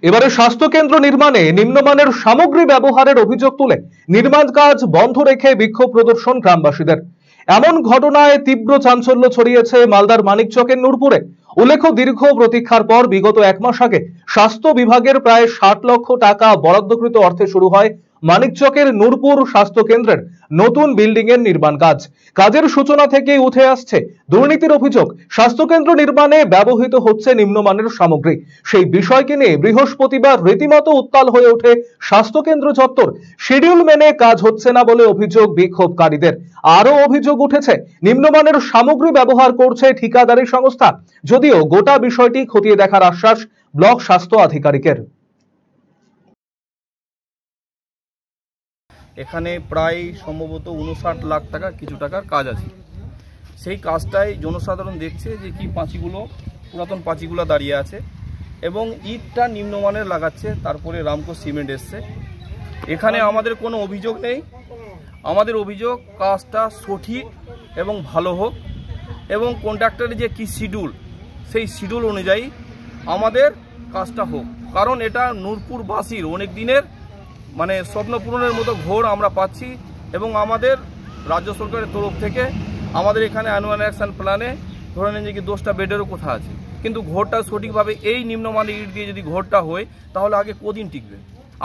এবারে স্বাস্থ্যকেন্দ্র নির্মাণে নিম্নমানের সামগ্রী ব্যবহারের অভিযোগ তুলে নির্মাণ কাজ বন্ধ রেখে বিক্ষোভ প্রদর্শন গ্রামবাসীদের। এমন ঘটনায় তীব্র চাঞ্চল্য ছড়িয়েছে মালদার মানিকচকের নূরপুরে। উল্লেখ্য, দীর্ঘ প্রতীক্ষার পর বিগত 1 মাস আগে স্বাস্থ্য বিভাগের প্রায় 60 লক্ষ টাকা বরাদ্দকৃত অর্থে শুরু হয় মানিকচকের নূরপুর স্বাস্থ্য কেন্দ্রের নতুন বিল্ডিং এর নির্মাণ কাজ। কাজের সূচনা থেকেই উঠে আসছে দুর্নীতির অভিযোগ। স্বাস্থ্যকেন্দ্র নির্মাণে ব্যবহৃত হচ্ছে নিম্নমানের সামগ্রী। সেই বিষয়কে নিয়ে বৃহস্পতিবার রীতিমতো উত্তাল হয়ে ওঠে স্বাস্থ্যকেন্দ্র চত্বর। শিডিউল মেনে কাজ হচ্ছে না বলে অভিযোগ বিক্ষোভকারীদের। আরও অভিযোগ উঠেছে নিম্নমানের সামগ্রী ব্যবহার করছে ঠিকাদারি সংস্থা, যদিও গোটা বিষয়টি খতিয়ে দেখার আশ্বাস ব্লক স্বাস্থ্য আধিকারিকের। এখানে প্রায় সম্ভবত 59 লাখ টাকা কিছু টাকার কাজ আছে। সেই কাজটাই জনসাধারণ দেখছে যে কি পাঁচিগুলো, পুরাতন পাঁচিগুলো দাঁড়িয়ে আছে এবং ইটটা নিম্নমানের লাগাচ্ছে। তারপরে রামকো সিমেন্ট এসছে। এখানে আমাদের কোনো অভিযোগ নেই। আমাদের অভিযোগ কাজটা সঠিক এবং ভালো হোক এবং কন্ট্রাক্টরের যে কি শিডিউল, সেই শিডিউল অনুযায়ী আমাদের কাজটা হোক। কারণ এটা নূরপুরবাসীর অনেক দিনের স্বপ্ন পূরণের মতো ঘোর আমরা পাচ্ছি এবং আমাদের রাজ্য সরকারের তরফ থেকে আমাদের এখানে অ্যানুয়াল অ্যাকশন প্ল্যানে ধরে নেন যে কি 10টা বেডেরও কথা আছে, কিন্তু ঘোরটা সঠিকভাবে এই নিম্নমানের ইট দিয়ে যদি ঘোরটা হয় তাহলে আগে কদিন টিকবে।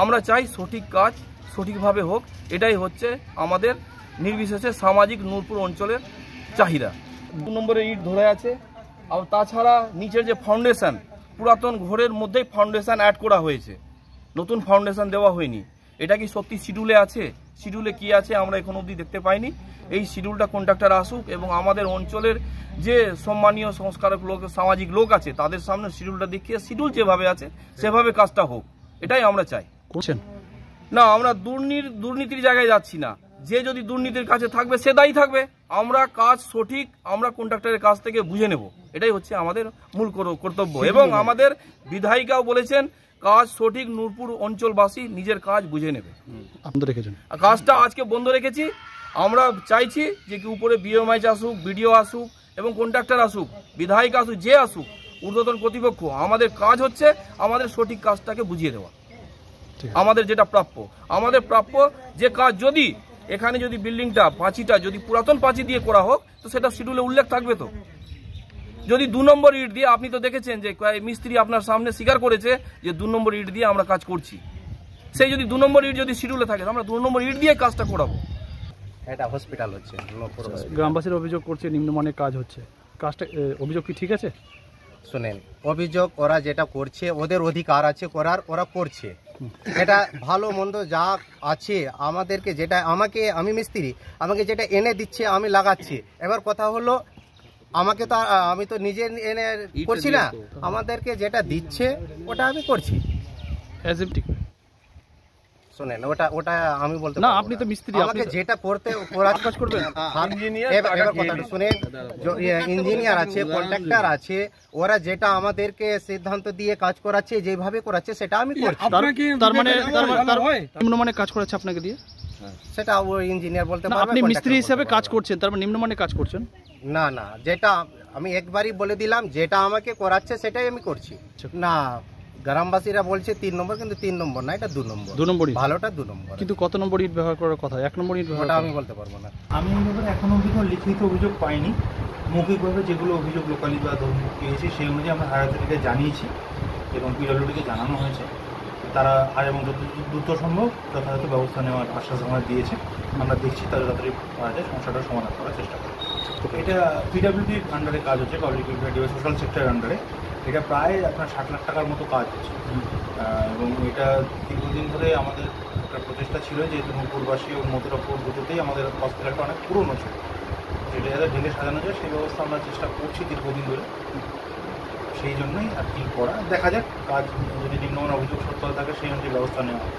আমরা চাই সঠিক কাজ সঠিকভাবে হোক। এটাই হচ্ছে আমাদের নির্বিশেষে সামাজিক নূরপুর অঞ্চলের চাহিদা। 2 নম্বরে ইট ধরে আছে। আর তাছাড়া নিচের যে ফাউন্ডেশন, পুরাতন ঘোরের মধ্যেই ফাউন্ডেশন অ্যাড করা হয়েছে, নতুন ফাউন্ডেশন দেওয়া হয়নি। এটা কি সত্যি শিডিউলে আছে? শিডিউলে কি আছে আমরা এখন অবধি দেখতে পাইনি। এই শিডিউলটা কন্ট্রাক্টর আসুক এবং আমাদের অঞ্চলের যে সম্মানীয় সংস্কারক লোক, সামাজিক লোক আছে তাদের সামনে শিডিউলটা দেখিয়ে শিডিউল যেভাবে আছে সেভাবে কাজটা হোক, এটাই আমরা চাই। করছেন না, আমরা দুর্নীতির জায়গায় যাচ্ছি না। যে যদি দুর্নীতির কাছে থাকবে সে দায়ী থাকবে। আমরা কাজ সঠিক আমরা কন্ট্রাক্টরের কাছ থেকে বুঝে নেব, এটাই হচ্ছে আমাদের মূল কর্তব্য। এবং আমাদের বিধায়িকাও বলেছেন কাজ সঠিক নূরপুর অঞ্চলবাসী নিজের কাজ বুঝে নেবে। কাজটা আজকে বন্ধ রেখেছি। আমরা চাইছি যে কি উপরে বিএমআই আসুক, বিডিও আসুক এবং কন্ট্রাক্টর আসুক, বিধায়িক আসুক, যে আসুক, ঊর্ধ্বতন কর্তৃপক্ষ, আমাদের কাজ হচ্ছে আমাদের সঠিক কাজটাকে বুঝিয়ে দেওয়া। আমাদের যেটা প্রাপ্য, আমাদের প্রাপ্য যে কাজ যদি এখানে যদি বিল্ডিংটা পাঁচিটা যদি পুরাতন পাঁচি দিয়ে করা হোক তো সেটা শিডিউলে উল্লেখ থাকবে। তো যদি 2 নম্বর ইট দিয়ে, আপনি তো দেখেছেন যে মিস্ত্রি আপনার সামনে স্বীকার করেছে যে 2 নম্বর ইট দিয়ে আমরা কাজ করছি, সেই যদি 2 নম্বর ইট যদি শিডিউলে থাকে আমরা 2 নম্বর ইট দিয়ে কাজটা করাবো। এটা হসপিটাল হচ্ছে, গ্রামবাসীর অভিযোগ করছে নিম্নমানের কাজ হচ্ছে। কাজটা অভিযোগ কি ঠিক আছে? শুনেন, অভিযোগ ওরা যেটা করছে ওদের অধিকার আছে করার, ওরা করছে। এটা ভালো মন্দ যা আছে আমাদেরকে যেটা আমি মিস্ত্রি, আমাকে যেটা এনে দিচ্ছে আমি লাগাচ্ছি। এবার কথা হলো আমাকে তো আমি তো নিজে এনে করছি না, আমাদেরকে যেটা দিচ্ছে ওটা আমি করছি। শুনেন, ওটা আমি বলতে না, আপনি তো মিস্ত্রি, আমাকে যেটা করতে কাজ করবেন। এবার কথাটা শুনেন, ইঞ্জিনিয়ার আছে, কন্ট্রাক্টর আছে, ওরা যেটা আমাদেরকে সিদ্ধান্ত দিয়ে কাজ করাচ্ছে, যেভাবে করাচ্ছে সেটা আমি করছি। তার মানে নিম্নমানের কাজ করাচ্ছে আপনাকে দিয়ে, সেটা ওই ইঞ্জিনিয়ার বলতে পারবে। আপনি মিস্ত্রি হিসেবে কাজ করছেন, তার মানে নিম্নমানের কাজ করছেন না? না, যেটা আমি একবারই বলে দিলাম, যেটা আমাকে করাচ্ছে সেটাই আমি করছি। না, গ্রামবাসীরা বলছে 3 নম্বর, কিন্তু 3 নম্বর না, এটা 2 নম্বর। 2 নম্বরই ভালোটা 2 নম্বর। কিন্তু কত নম্বর ইট ব্যবহার করার কথা? 1 নম্বর ইট ব্যবহার আমি বলতে পারবো না। আমি এখনো অবধি কোনো লিখিত অভিযোগ পাইনি। মৌখিকভাবে যেগুলো অভিযোগ লোকালি বা ধর্মীয় পেয়েছি সেই অনুযায়ী আমরা হায়ার অথরিটিকে জানিয়েছি এবং পিডব্লিউডিকে জানানো হয়েছে। তারা আর এবং দ্রুত সম্ভব যথাযথ ব্যবস্থা নেওয়ার আশ্বাস আমরা দিয়েছে। আমরা দেখছি তাদের তাড়াতাড়ি সমস্যাটার সমাধান করার চেষ্টা করি। এটা পিডব্লিউডির আন্ডারে কাজ হচ্ছে, পাবলিক ওয়েলফেয়ার সোশ্যাল সেক্টরের আন্ডারে। এটা প্রায় আপনার 60 লাখ টাকার মতো কাজ হচ্ছে এবং এটা দীর্ঘদিন ধরে আমাদের একটা প্রচেষ্টা ছিল, যেহেতু নূরপুরবাসী এবং মথুরাপুর দুটোতেই আমাদের হসপিটালটা অনেক পুরনো ছিল, যেটা যাতে ঢেলে সাজানো যায় সেই ব্যবস্থা আমরা চেষ্টা করছি দীর্ঘদিন ধরে। সেই জন্যই আর কি করা, দেখা যাক কাজ যদি নিম্নমান অভিযোগ সত্য থাকে সেই অনুযায়ী ব্যবস্থা নেওয়া হয়।